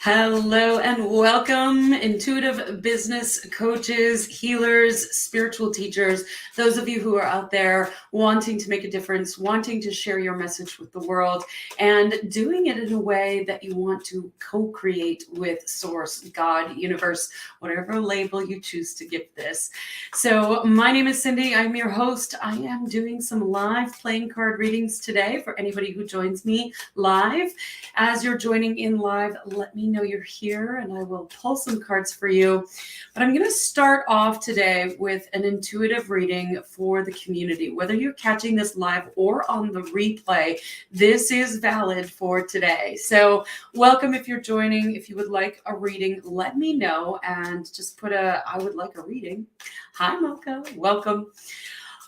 Hello and welcome, intuitive business coaches, healers, spiritual teachers, those of you who are out there wanting to make a difference, wanting to share your message with the world, and doing it in a way that you want to co-create with Source, God, Universe, whatever label you choose to give this. So my name is Cindy. I'm your host. I am doing some live playing card readings today for anybody who joins me live. As you're joining in live, let me know you're here and I will pull some cards for you. But I'm going to start off today with an intuitive reading for the community. Whether you're catching this live or on the replay, this is valid for today. So welcome if you're joining. If you would like a reading, let me know and just put I would like a reading. Hi, Mocha. Welcome.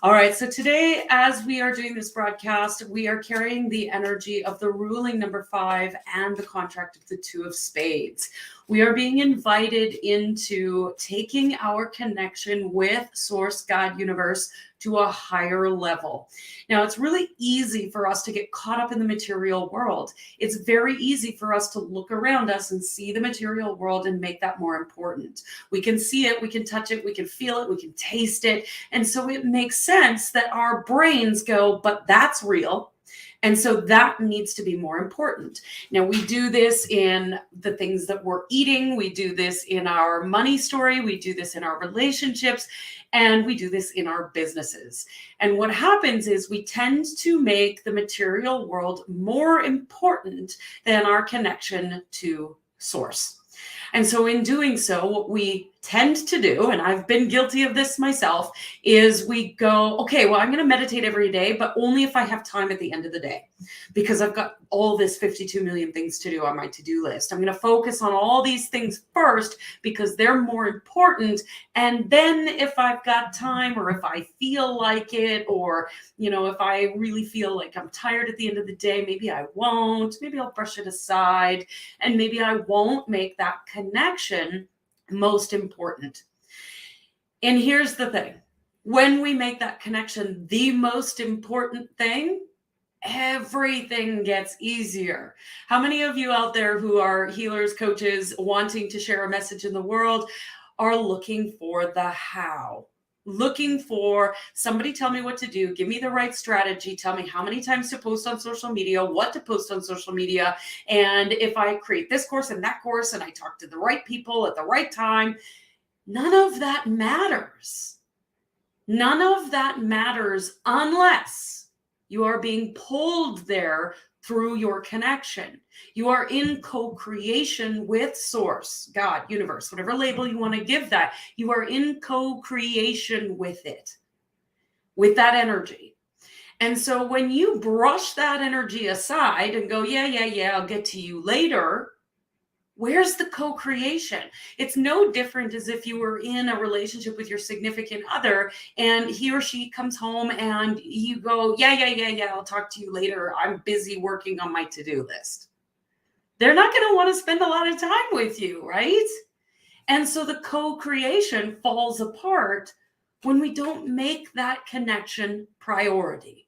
All right, so today, as we are doing this broadcast, we are carrying the energy of the ruling number 5 and the contract of the 2 of spades. We are being invited into taking our connection with Source, God, Universe to a higher level. Now, it's really easy for us to get caught up in the material world. It's very easy for us to look around us and see the material world and make that more important. We can see it, we can touch it, we can feel it, we can taste it. And so it makes sense that our brains go, but that's real. And so that needs to be more important. Now, we do this in the things that we're eating. We do this in our money story. We do this in our relationships. And we do this in our businesses. And what happens is we tend to make the material world more important than our connection to Source. And so in doing so, what we tend to do, and I've been guilty of this myself, is we go, okay, well, I'm going to meditate every day, but only if I have time at the end of the day, because I've got all this 52 million things to do on my to-do list. I'm going to focus on all these things first because they're more important. And then if I've got time, or if I feel like it, or, if I really feel like I'm tired at the end of the day, maybe I won't, maybe I'll brush it aside, and maybe I won't make that connection most important. And here's the thing. When we make that connection the most important thing, everything gets easier. How many of you out there who are healers, coaches, wanting to share a message in the world are looking for the how? Looking for somebody tell me what to do, give me the right strategy, tell me how many times to post on social media, what to post on social media, and if I create this course and that course and I talk to the right people at the right time. None of that matters. None of that matters unless you are being pulled there through your connection. You are in co-creation with Source, God, Universe, whatever label you want to give that. You are in co-creation with it, with that energy. And so when you brush that energy aside and go, yeah, I'll get to you later, where's the co-creation? It's no different as if you were in a relationship with your significant other and he or she comes home and you go, yeah, I'll talk to you later. I'm busy working on my to-do list. They're not going to want to spend a lot of time with you, right? And so the co-creation falls apart when we don't make that connection priority.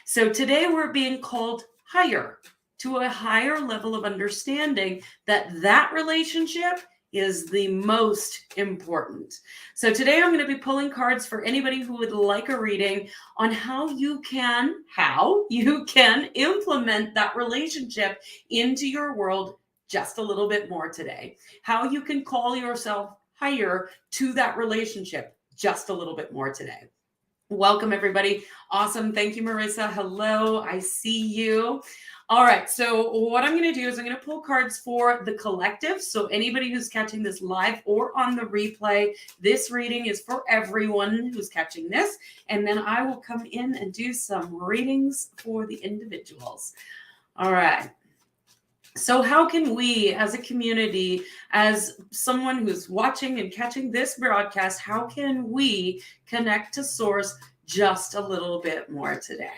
So today we're being called higher, to a higher level of understanding that relationship is the most important. So today I'm going to be pulling cards for anybody who would like a reading on how you can implement that relationship into your world just a little bit more today. How you can call yourself higher to that relationship just a little bit more today. Welcome, everybody. Awesome. Thank you, Marissa. Hello. I see you. All right. So what I'm going to do is I'm going to pull cards for the collective. So anybody who's catching this live or on the replay, this reading is for everyone who's catching this. And then I will come in and do some readings for the individuals. All right. So how can we as a community, as someone who's watching and catching this broadcast, how can we connect to Source just a little bit more today?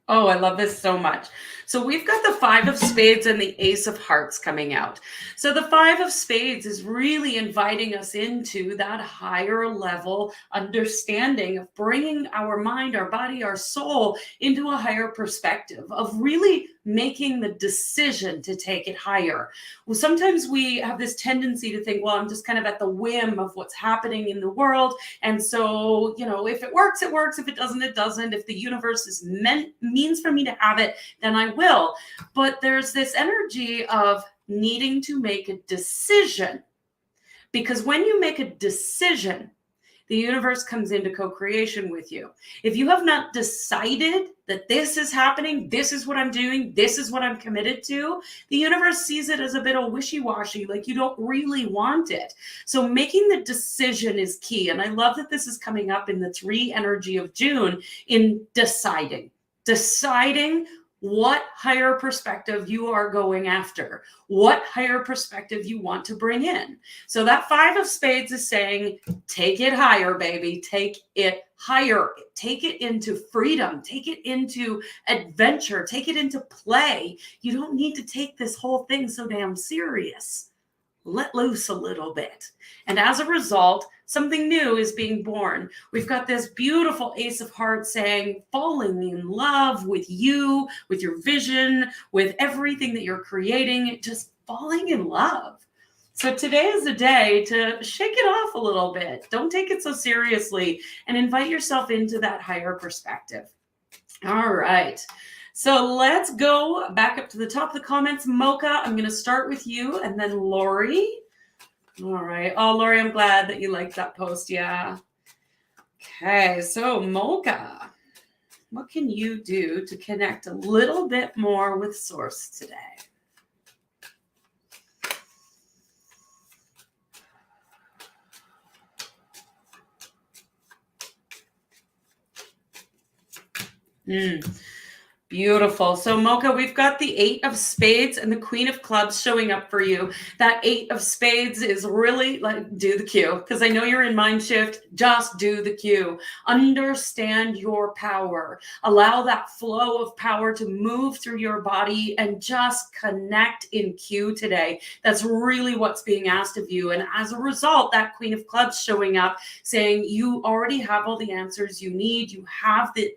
Oh, I love this so much. So we've got the Five of Spades and the Ace of Hearts coming out. So the Five of Spades is really inviting us into that higher level understanding of bringing our mind, our body, our soul into a higher perspective, of really making the decision to take it higher. Well, sometimes we have this tendency to think, well, I'm just kind of at the whim of what's happening in the world. And so, if it works, it works. If it doesn't, it doesn't. If the universe is means for me to have it, then I will. But there's this energy of needing to make a decision. Because when you make a decision, the universe comes into co-creation with you. If you have not decided that this is happening, this is what I'm doing, this is what I'm committed to, the universe sees it as a bit of wishy-washy, like you don't really want it. So making the decision is key. And I love that this is coming up in the 3 energy of June in deciding what higher perspective you are going after, what higher perspective you want to bring in. So that Five of Spades is saying, take it higher, baby. Take it higher. Take it into freedom. Take it into adventure. Take it into play. You don't need to take this whole thing so damn serious. Let loose a little bit. And as a result, something new is being born. We've got this beautiful Ace of Hearts saying, falling in love with you, with your vision, with everything that you're creating, just falling in love. So today is the day to shake it off a little bit. Don't take it so seriously and invite yourself into that higher perspective. All right. So let's go back up to the top of the comments. Mocha, I'm going to start with you, and then Lori. All right. Oh, Lori, I'm glad that you liked that post. Yeah. Okay. So Mocha, what can you do to connect a little bit more with Source today? Beautiful. So Mocha, we've got the 8 of Spades and the Queen of Clubs showing up for you. That 8 of Spades is really like, do the cue, because I know you're in mind shift. Just do the cue. Understand your power. Allow that flow of power to move through your body and just connect in cue today. That's really what's being asked of you. And as a result, that Queen of Clubs showing up saying you already have all the answers you need. You have the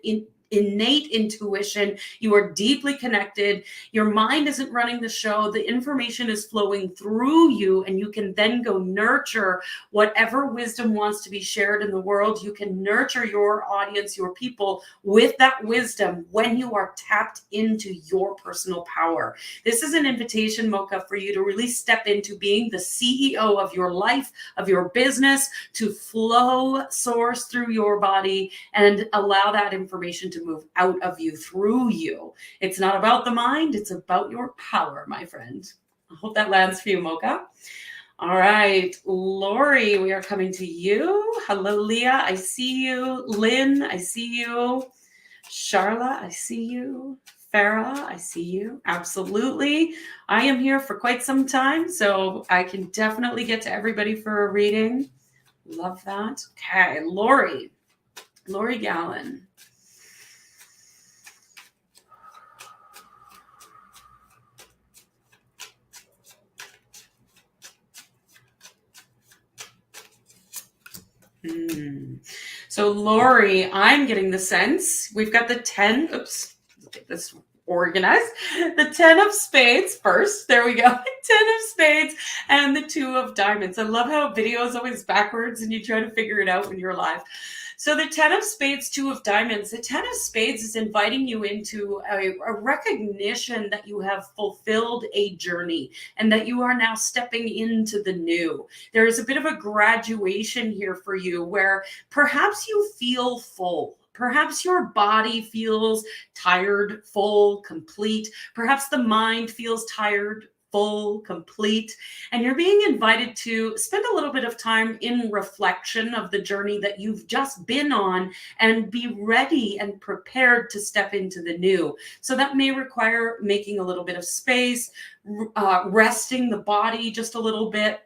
innate intuition. You are deeply connected. Your mind isn't running the show. The information is flowing through you, and you can then go nurture whatever wisdom wants to be shared in the world. You can nurture your audience, your people, with that wisdom when you are tapped into your personal power. This is an invitation, Mocha, for you to really step into being the CEO of your life, of your business, to flow source through your body and allow that information to move out of you, through you. It's not about the mind, it's about your power, my friend. I hope that lands for you, Mocha. All right, Lori, we are coming to you. Hello, Leah, I see you. Lynn, I see you. Charla, I see you. Farah, I see you. Absolutely. I am here for quite some time, so I can definitely get to everybody for a reading. Love that. Okay, Lori Gallen. So Lori, I'm getting the sense we've got the 10. Oops, let's get this organized. The 10 of Spades first. There we go. 10 of Spades and the 2 of Diamonds. I love how video is always backwards and you try to figure it out when you're live. So the 10 of Spades, 2 of Diamonds. The 10 of Spades is inviting you into a recognition that you have fulfilled a journey and that you are now stepping into the new. There is a bit of a graduation here for you where perhaps you feel full. Perhaps your body feels tired, full, complete. Perhaps the mind feels tired, full, complete, and you're being invited to spend a little bit of time in reflection of the journey that you've just been on and be ready and prepared to step into the new. So that may require making a little bit of space, resting the body just a little bit,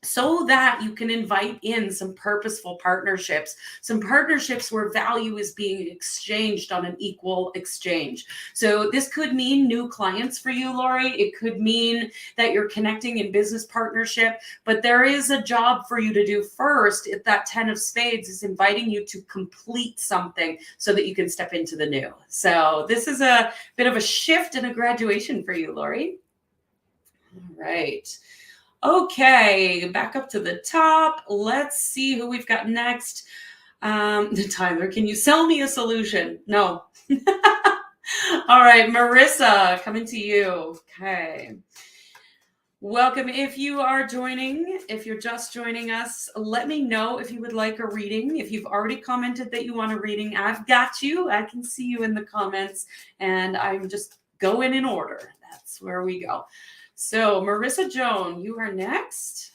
so that you can invite in some purposeful partnerships, some partnerships where value is being exchanged on an equal exchange. So this could mean new clients for you, Lori. It could mean that you're connecting in business partnership, but there is a job for you to do first. If that 10 of spades is inviting you to complete something so that you can step into the new. So this is a bit of a shift and a graduation for you, Lori. All right. Okay, back up to the top. Let's see who we've got next. Tyler, can you sell me a solution? No. All right, Marissa, coming to you. Okay. Welcome. If you are joining, if you're just joining us, let me know if you would like a reading. If you've already commented that you want a reading, I've got you. I can see you in the comments, and I'm just going in order. That's where we go. So, Marissa Joan, you are next.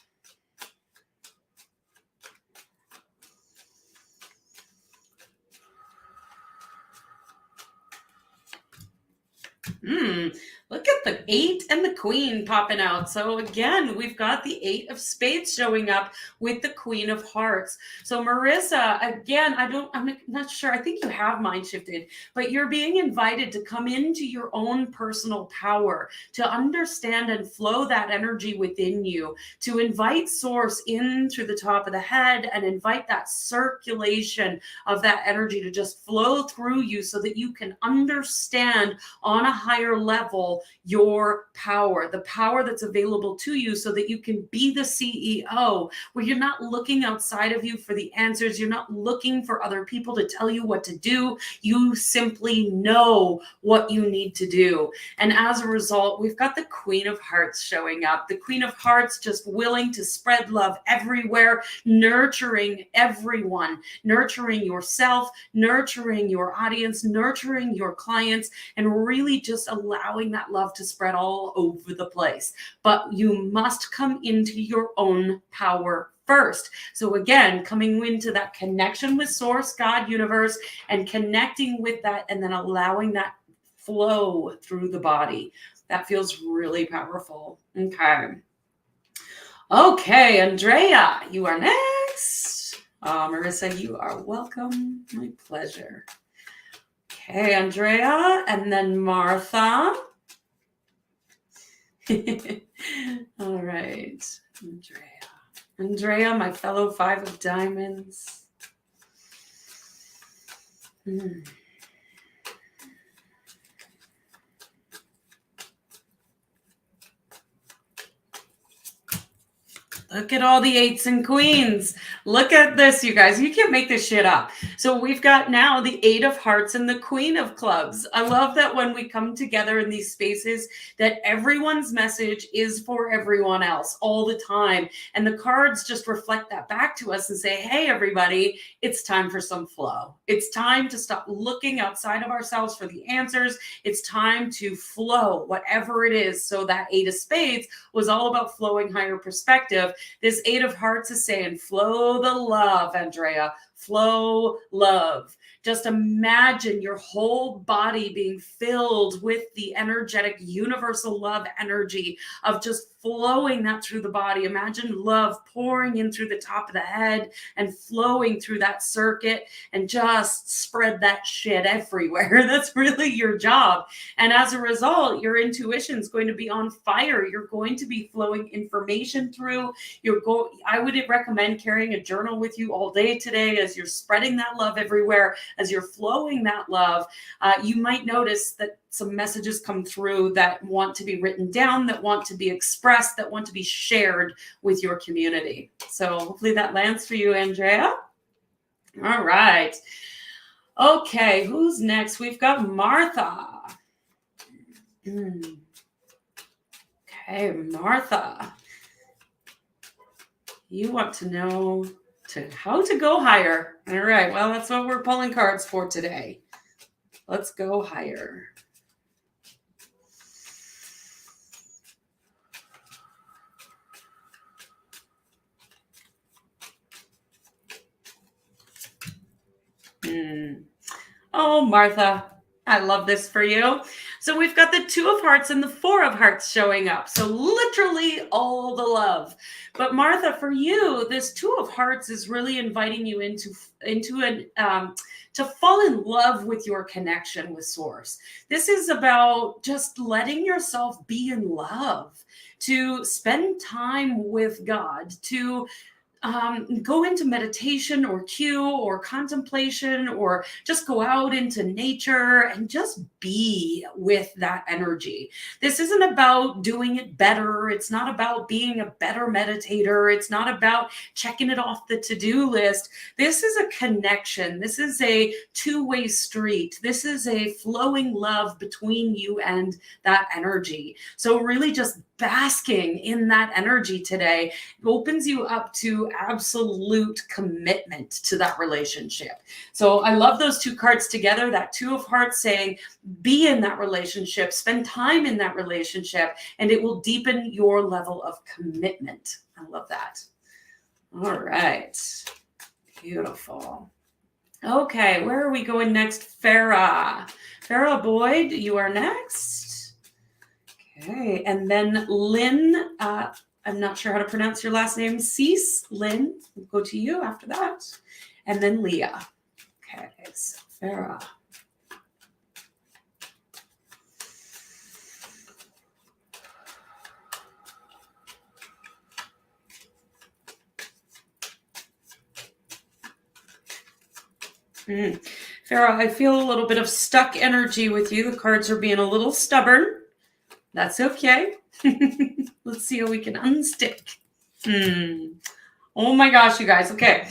Look at the 8 and the Queen popping out. So again, we've got the 8 of Spades showing up with the Queen of Hearts. So Marissa, again, I'm not sure. I think you have mind shifted, but you're being invited to come into your own personal power, to understand and flow that energy within you, to invite source in through the top of the head and invite that circulation of that energy to just flow through you so that you can understand on a higher level your power, the power that's available to you so that you can be the CEO, where you're not looking outside of you for the answers. You're not looking for other people to tell you what to do. You simply know what you need to do. And as a result, we've got the Queen of Hearts showing up. The Queen of Hearts just willing to spread love everywhere, nurturing everyone, nurturing yourself, nurturing your audience, nurturing your clients, and really just allowing that love to spread all over the place. But you must come into your own power first. So again, coming into that connection with source, God, universe, and connecting with that, and then allowing that flow through the body. That feels really powerful. Okay, Andrea, you are next. Marissa, you are welcome. My pleasure. Okay, Andrea, and then Martha. All right, Andrea, my fellow 5 of diamonds. Look at all the 8s and queens. Look at this, you guys. You can't make this shit up. So we've got now the 8 of hearts and the Queen of clubs. I love that when we come together in these spaces, that everyone's message is for everyone else all the time. And the cards just reflect that back to us and say, hey, everybody, it's time for some flow. It's time to stop looking outside of ourselves for the answers. It's time to flow, whatever it is. So that 8 of spades was all about flowing higher perspective. This 8 of hearts is saying, flow the love, Andrea, flow love. Just imagine your whole body being filled with the energetic universal love energy of just flowing that through the body. Imagine love pouring in through the top of the head and flowing through that circuit, and just spread that shit everywhere. That's really your job. And as a result, your intuition is going to be on fire. You're going to be flowing information through. I would recommend carrying a journal with you all day today as you're spreading that love everywhere, as you're flowing that love. You might notice that some messages come through that want to be written down, that want to be expressed, that want to be shared with your community. So hopefully that lands for you, Andrea. All right. Okay, who's next? We've got Martha. Okay, Martha. You want to know how to go higher. All right, well, that's what we're pulling cards for today. Let's go higher. Oh, Martha, I love this for you. So we've got the 2 of Hearts and the 4 of Hearts showing up. So literally all the love. But Martha, for you, this 2 of Hearts is really inviting you to fall in love with your connection with Source. This is about just letting yourself be in love, to spend time with God, to go into meditation or Q or contemplation, or just go out into nature and just be with that energy. This isn't about doing it better. It's not about being a better meditator. It's not about checking it off the to-do list. This is a connection. This is a two-way street. This is a flowing love between you and that energy. So really just basking in that energy today opens you up to absolute commitment to that relationship. So I love those 2 cards together, that 2 of Hearts saying, be in that relationship, spend time in that relationship, and it will deepen your level of commitment. I love that. All right. Beautiful. Okay, where are we going next? Farah. Farah Boyd, you are next. Okay, and then Lynn, I'm not sure how to pronounce your last name. Cease, Lynn, we'll go to you after that. And then Leah. Okay, so Farah. Farah, I feel a little bit of stuck energy with you. The cards are being a little stubborn. That's okay. Let's see how we can unstick. Oh my gosh, you guys. Okay.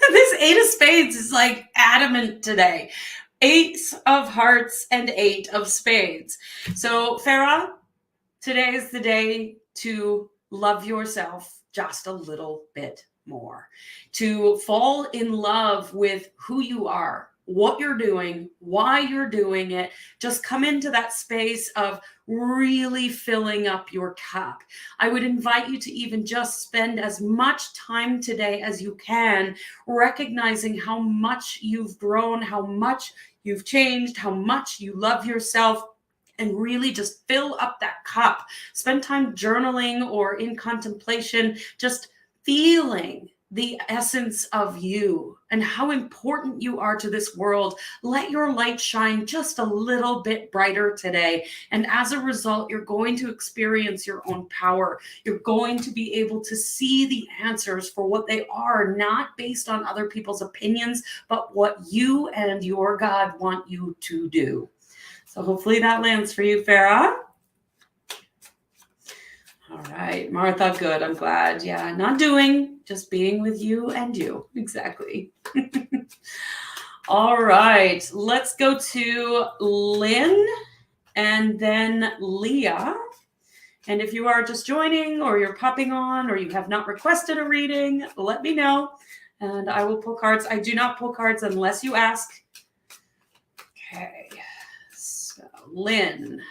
This 8 of Spades is like adamant today. 8 of Hearts and 8 of Spades. So Farah, today is the day to love yourself just a little bit more, to fall in love with who you are, what you're doing, why you're doing it. Just come into that space of really filling up your cup. I would invite you to even just spend as much time today as you can, recognizing how much you've grown, how much you've changed, how much you love yourself, and really just fill up that cup. Spend time journaling or in contemplation, just feeling the essence of you and how important you are to this world. Let your light shine just a little bit brighter today. And as a result, you're going to experience your own power. You're going to be able to see the answers for what they are, not based on other people's opinions, but what you and your God want you to do. So hopefully that lands for you, Farah. All right, Martha, good. I'm glad. Yeah, not doing, just being with you and you. Exactly. All right, let's go to Lynn and then Leah. And if you are just joining or you're popping on or you have not requested a reading, let me know and I will pull cards. I do not pull cards unless you ask. Okay, so Lynn.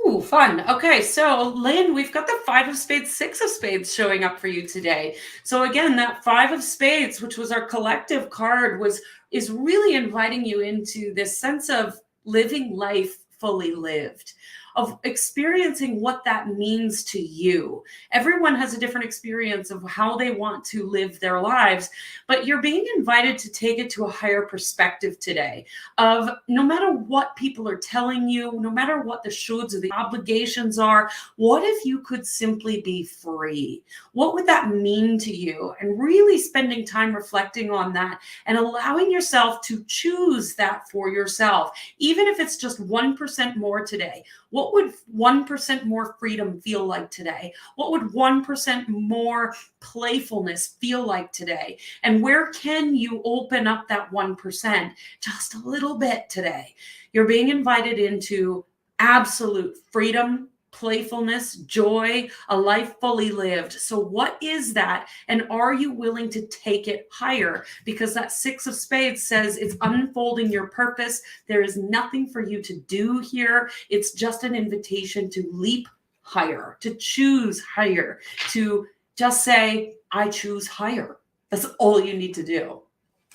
Ooh, fun. Okay, so Lynn, we've got the 5 of Spades, 6 of Spades showing up for you today. So again, that 5 of Spades, which was our collective card, is really inviting you into this sense of living life fully lived, of experiencing what that means to you. Everyone has a different experience of how they want to live their lives, but you're being invited to take it to a higher perspective today of no matter what people are telling you, no matter what the shoulds or the obligations are, what if you could simply be free? What would that mean to you? And really spending time reflecting on that and allowing yourself to choose that for yourself, even if it's just 1% more today. What would 1% more freedom feel like today? What would 1% more playfulness feel like today? And where can you open up that 1% just a little bit today? You're being invited into absolute freedom, playfulness, joy, a life fully lived. So what is that? And are you willing to take it higher? Because that 6 of Spades says it's unfolding your purpose. There is nothing for you to do here. It's just an invitation to leap higher, to choose higher, to just say, I choose higher. That's all you need to do.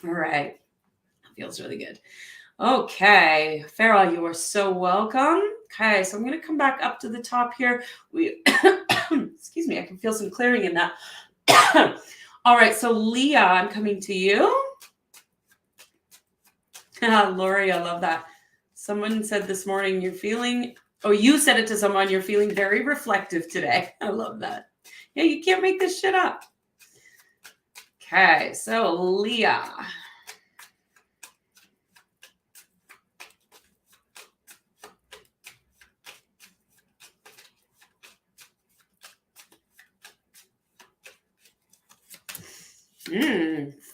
All right. Feels really good. Okay, Farah, you are so welcome. Okay, so I'm going to come back up to the top here. Excuse me, I can feel some clearing in that. All right, so Leah, I'm coming to you. Lori, I love that. Someone said this morning, you said it to someone, you're feeling very reflective today. I love that. Yeah, you can't make this shit up. Okay, so Leah.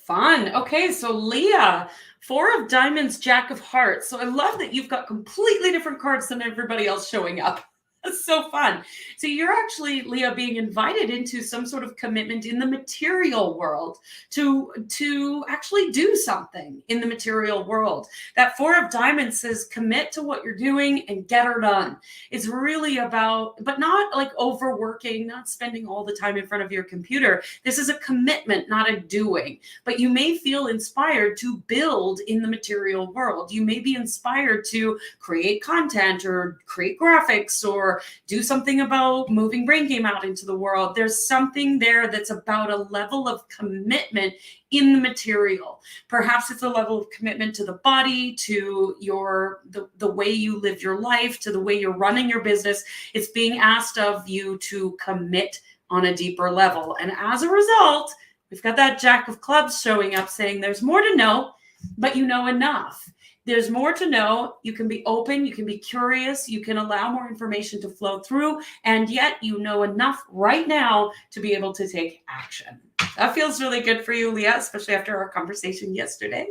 Fun. Okay, so Leah, 4 of Diamonds, Jack of Hearts. So I love that you've got completely different cards than everybody else showing up. That's so fun. So you're actually, Leah, being invited into some sort of commitment in the material world to actually do something in the material world. That 4 of Diamonds says commit to what you're doing and get her done. It's really about, but not like overworking, not spending all the time in front of your computer. This is a commitment, not a doing. But you may feel inspired to build in the material world. You may be inspired to create content or create graphics or do something about moving Brain Game out into the world. There's something there that's about a level of commitment in the material. Perhaps it's a level of commitment to the body, to the way you live your life, to the way you're running your business. It's being asked of you to commit on a deeper level. And as a result, we've got that Jack of Clubs showing up saying there's more to know, but you know enough. There's more to know. You can be open. You can be curious. You can allow more information to flow through. And yet you know enough right now to be able to take action. That feels really good for you, Leah, especially after our conversation yesterday.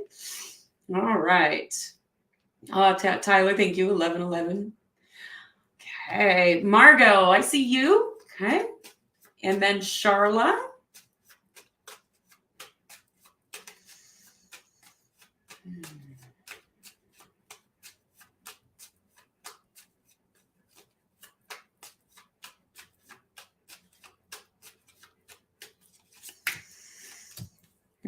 All right. Tyler, thank you. 1111. Okay. Margot, I see you. Okay. And then Charla.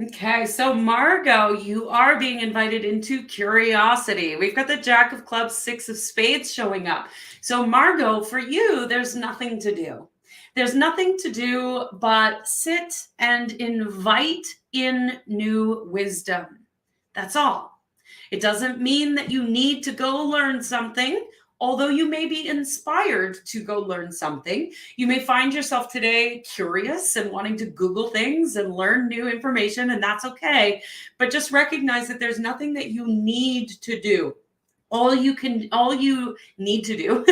Okay, so Margot, you are being invited into curiosity. We've got the Jack of Clubs, 6 of Spades showing up. So Margot, for you, there's nothing to do. There's nothing to do but sit and invite in new wisdom. That's all. It doesn't mean that you need to go learn something. Although you may be inspired to go learn something, you may find yourself today curious and wanting to Google things and learn new information, and that's okay. But just recognize that there's nothing that you need to do. All you need to do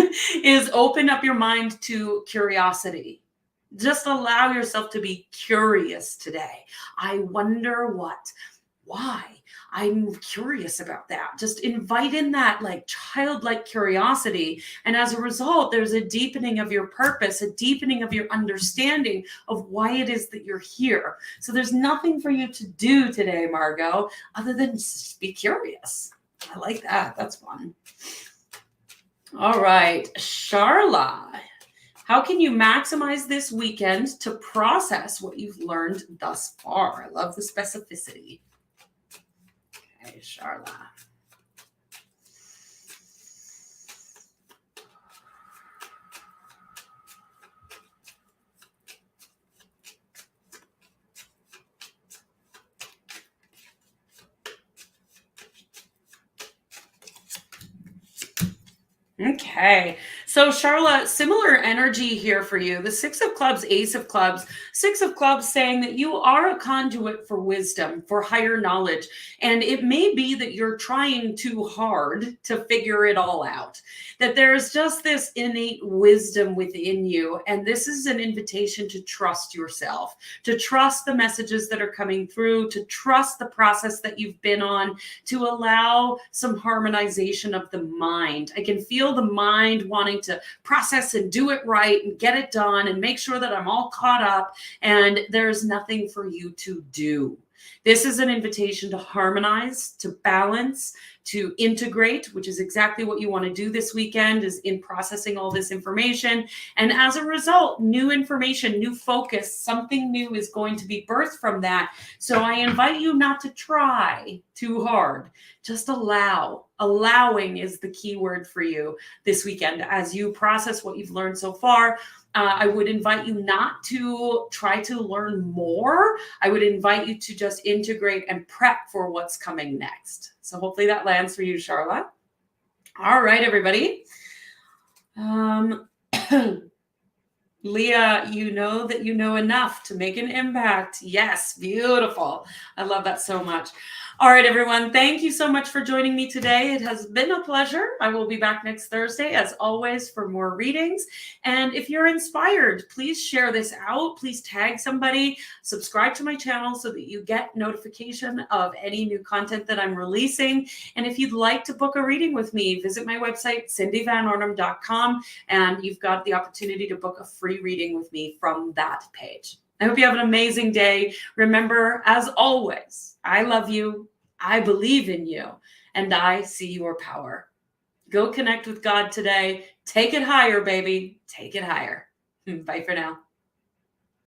is open up your mind to curiosity. Just allow yourself to be curious today. I wonder what, why? I'm curious about that. Just invite in that like childlike curiosity. And as a result, there's a deepening of your purpose, a deepening of your understanding of why it is that you're here. So there's nothing for you to do today, Margot, other than just be curious. I like that. That's fun. All right, Charla. How can you maximize this weekend to process what you've learned thus far? I love the specificity. Okay, Charla. Okay, so Charla, similar energy here for you. The 6 of Clubs, Ace of Clubs, 6 of Clubs saying that you are a conduit for wisdom, for higher knowledge. And it may be that you're trying too hard to figure it all out, that there's just this innate wisdom within you. And this is an invitation to trust yourself, to trust the messages that are coming through, to trust the process that you've been on, to allow some harmonization of the mind. I can feel the mind wanting to process and do it right and get it done and make sure that I'm all caught up, and there's nothing for you to do. This is an invitation to harmonize, to balance, to integrate, which is exactly what you want to do this weekend, is in processing all this information. And as a result, new information, new focus, something new is going to be birthed from that. So I invite you not to try too hard. Just allow. Allowing is the key word for you this weekend as you process what you've learned so far. I would invite you not to try to learn more. I would invite you to just integrate and prep for what's coming next. So hopefully that lands for you, Charlotte. All right, everybody. Leah, you know that you know enough to make an impact. Yes, beautiful. I love that so much. All right, everyone. Thank you so much for joining me today. It has been a pleasure. I will be back next Thursday, as always, for more readings. And if you're inspired, please share this out. Please tag somebody. Subscribe to my channel so that you get notification of any new content that I'm releasing. And if you'd like to book a reading with me, visit my website, cindyvanornum.com, and you've got the opportunity to book a free reading with me from that page. I hope you have an amazing day. Remember, as always, I love you, I believe in you, and I see your power. Go connect with God today. Take it higher, baby. Take it higher. Bye for now.